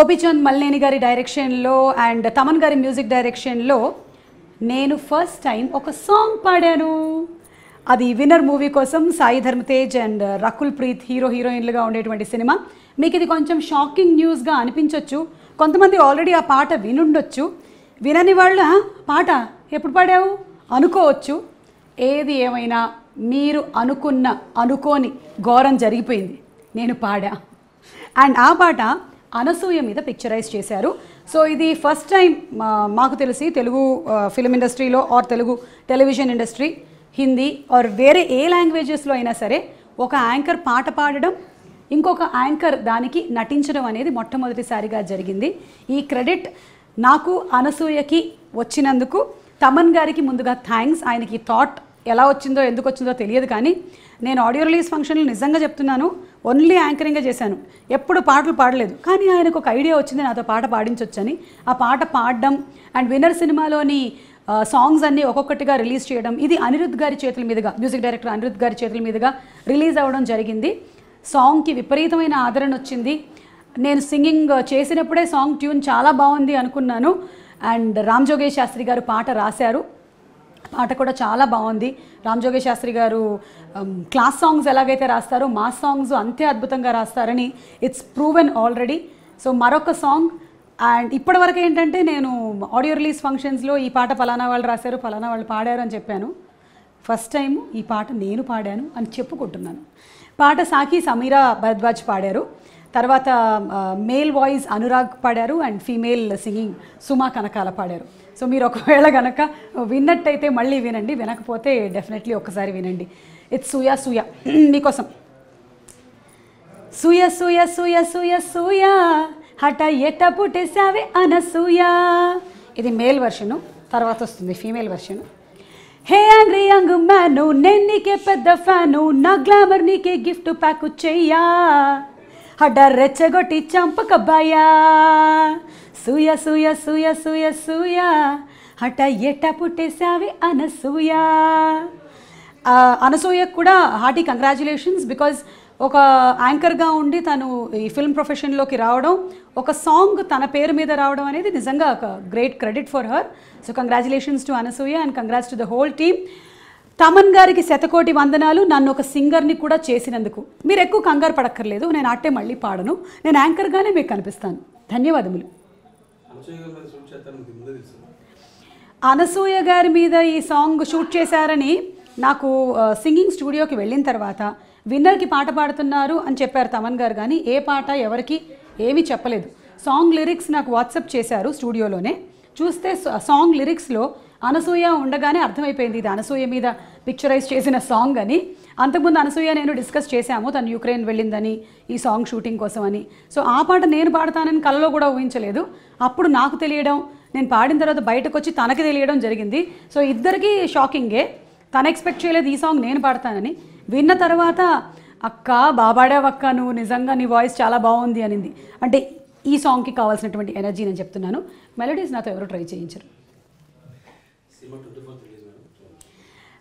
గోపీచంద్ మల్లేని గారి డైరెక్షన్లో అండ్ తమన్ గారి మ్యూజిక్ డైరెక్షన్లో నేను ఫస్ట్ టైం ఒక సాంగ్ పాడాను. అది విన్నర్ మూవీ కోసం సాయి ధర్మ తేజ్ అండ్ రకుల్ ప్రీత్ హీరోయిన్లుగా ఉండేటువంటి సినిమా. మీకు ఇది కొంచెం షాకింగ్ న్యూస్గా అనిపించవచ్చు. కొంతమంది ఆల్రెడీ ఆ పాట వినుండొచ్చు. వినని వాళ్ళు పాట ఎప్పుడు పాడావు అనుకోవచ్చు. ఏది ఏమైనా మీరు అనుకోని ఘోరం జరిగిపోయింది. నేను పాడా అండ్ ఆ పాట అనసూయ మీద పిక్చరైజ్ చేశారు. సో ఇది ఫస్ట్ టైం మాకు తెలిసి తెలుగు ఫిల్మ్ ఇండస్ట్రీలో or Telugu television industry, Hindi or వేరే ఏ లాంగ్వేజెస్లో అయినా సరే ఒక యాంకర్ పాట పాడడం, ఇంకొక యాంకర్ దానికి నటించడం అనేది మొట్టమొదటిసారిగా జరిగింది. ఈ క్రెడిట్ నాకు అనసూయకి వచ్చినందుకు తమన్ గారికి ముందుగా థ్యాంక్స్. ఆయనకి థాట్ ఎలా వచ్చిందో ఎందుకు వచ్చిందో తెలియదు, కానీ నేను ఆడియో రిలీజ్ ఫంక్షన్లో నిజంగా చెప్తున్నాను, ఓన్లీ యాంకరింగ్గా చేశాను, ఎప్పుడు పాటలు పాడలేదు. కానీ ఆయనకు ఒక ఐడియా వచ్చింది నాతో పాట పాడించవచ్చని. ఆ పాట పాడడం అండ్ విన్నర్ సినిమాలోని సాంగ్స్ అన్నీ ఒక్కొక్కటిగా రిలీజ్ చేయడం, ఇది అనిరుద్ధ్ గారి చేతుల మీదుగా, మ్యూజిక్ డైరెక్టర్ అనిరుద్ధ్ గారి చేతుల మీదుగా రిలీజ్ అవ్వడం జరిగింది. సాంగ్కి విపరీతమైన ఆదరణ వచ్చింది. నేను సింగింగ్ చేసినప్పుడే సాంగ్ ట్యూన్ చాలా బాగుంది అనుకున్నాను. అండ్ రామ్ జోగేష్ శాస్త్రి గారు పాట రాశారు. పాట కూడా చాలా బాగుంది. రామ్ జోగేష్ శాస్త్రి గారు క్లాస్ సాంగ్స్ ఎలాగైతే రాస్తారో మాస్ సాంగ్స్ అంతే అద్భుతంగా రాస్తారని ఇట్స్ ప్రూవెన్ ఆల్రెడీ. సో మరొక సాంగ్. అండ్ ఇప్పటివరకు ఏంటంటే నేను ఆడియో రిలీజ్ ఫంక్షన్స్లో ఈ పాట ఫలానా వాళ్ళు రాశారు, ఫలానా వాళ్ళు పాడారు అని చెప్పాను. ఫస్ట్ టైం ఈ పాట నేను పాడాను అని చెప్పుకుంటున్నాను. పాట సాకి సమీరా భరద్వాజ్ పాడారు. తర్వాత మేల్ వాయిస్ అనురాగ్ పాడారు అండ్ ఫీమేల్ సింగింగ్ సుమా కనకాల పాడారు. సో మీరు ఒకవేళ కనుక విన్నట్టయితే మళ్ళీ వినండి, వినకపోతే డెఫినెట్లీ ఒక్కసారి వినండి. ఇట్స్ సూయా సూయా మీకోసం. సూయ సూయ సూయ సూయ సూయ హఠ ఎట పుట్టేసావే అనసూయ. ఇది మేల్ వర్షను, తర్వాత వస్తుంది ఫీమేల్ వర్షను. హే యాంగ్రీ యంగ్ మ్యాను, నేను నీకే పెద్ద ఫ్యాను, నా గ్లామర్ నీకే గిఫ్ట్ ప్యాక్ చెయ్యా, హడ్డ రెచ్చగొట్టి చంపకబ్బాయా, సూయ సూయ సూయ సూయ సూయ హఠ ఎట్ట పుట్టేసావి అనసూయ. అనసూయకు కూడా హార్టీ కంగ్రాచులేషన్స్. బికాజ్ ఒక యాంకర్గా ఉండి తను ఈ ఫిల్మ్ ప్రొఫెషన్లోకి రావడం, ఒక సాంగ్ తన పేరు మీద రావడం అనేది నిజంగా ఒక great credit for her. So congratulations to Anasuya and congrats to the whole team. Thaman గారికి శతకోటి వందనాలు, నన్ను ఒక సింగర్ని కూడా చేసినందుకు. మీరు ఎక్కువ కంగారు పడక్కర్లేదు, నేను ఆటే మళ్ళీ పాడను, నేను యాంకర్గానే మీకు కనిపిస్తాను. ధన్యవాదములు. అనసూయ గారి మీద ఈ సాంగ్ షూట్ చేశారని నాకు సింగింగ్ స్టూడియోకి వెళ్ళిన తర్వాత విన్నర్కి పాట పాడుతున్నారు అని చెప్పారు తమన్ గారు, కానీ ఏ పాట ఎవరికి ఏమీ చెప్పలేదు. సాంగ్ లిరిక్స్ నాకు వాట్సాప్ చేశారు స్టూడియోలోనే. చూస్తే సాంగ్ లిరిక్స్లో అనసూయ ఉండగానే అర్థమైపోయింది ఇది అనసూయ మీద పిక్చరైజ్ చేసిన సాంగ్ అని. అంతకుముందు అనసూయ నేను డిస్కస్ చేశాము, తను యుక్రెయిన్ వెళ్ళిందని ఈ సాంగ్ షూటింగ్ కోసం అని. సో ఆ పాట నేను పాడతానని కలలో కూడా ఊహించలేదు. అప్పుడు నాకు తెలియడం, నేను పాడిన తర్వాత బయటకు వచ్చి తనకి తెలియడం జరిగింది. సో ఇద్దరికీ షాకింగే. తను ఎక్స్పెక్ట్ చేయలేదు ఈ సాంగ్ నేను పాడతానని. విన్న తర్వాత అక్క బాబాడావక్క, నువ్వు నిజంగా నీ వాయిస్ చాలా బాగుంది అనింది. అంటే ఈ సాంగ్కి కావాల్సినటువంటి ఎనర్జీ నేను చెప్తున్నాను. మెలోడీస్ నాతో ఎవరు ట్రై చేయించరు.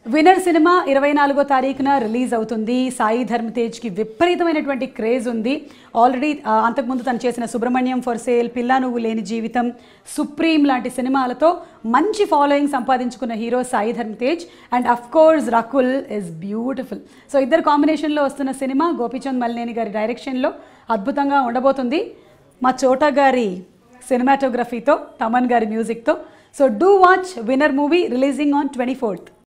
విన్నర్ సినిమా 24వ తారీఖున రిలీజ్ అవుతుంది. సాయి ధర్మ తేజ్కి విపరీతమైనటువంటి క్రేజ్ ఉంది. ఆల్రెడీ అంతకుముందు తను చేసిన సుబ్రహ్మణ్యం ఫర్ సేల్, పిల్లా నువ్వు లేని జీవితం, సుప్రీం లాంటి సినిమాలతో మంచి ఫాలోయింగ్ సంపాదించుకున్న హీరో సాయి ధర్మ Tej. And of course Rakul is beautiful. So ఇద్దరు కాంబినేషన్లో వస్తున్న సినిమా గోపీచంద్ మల్లేని గారి డైరెక్షన్లో అద్భుతంగా ఉండబోతుంది. మా చోటా గారి సినిమాటోగ్రఫీతో, తమన్ గారి మ్యూజిక్తో. So do watch Winner movie releasing on 24th.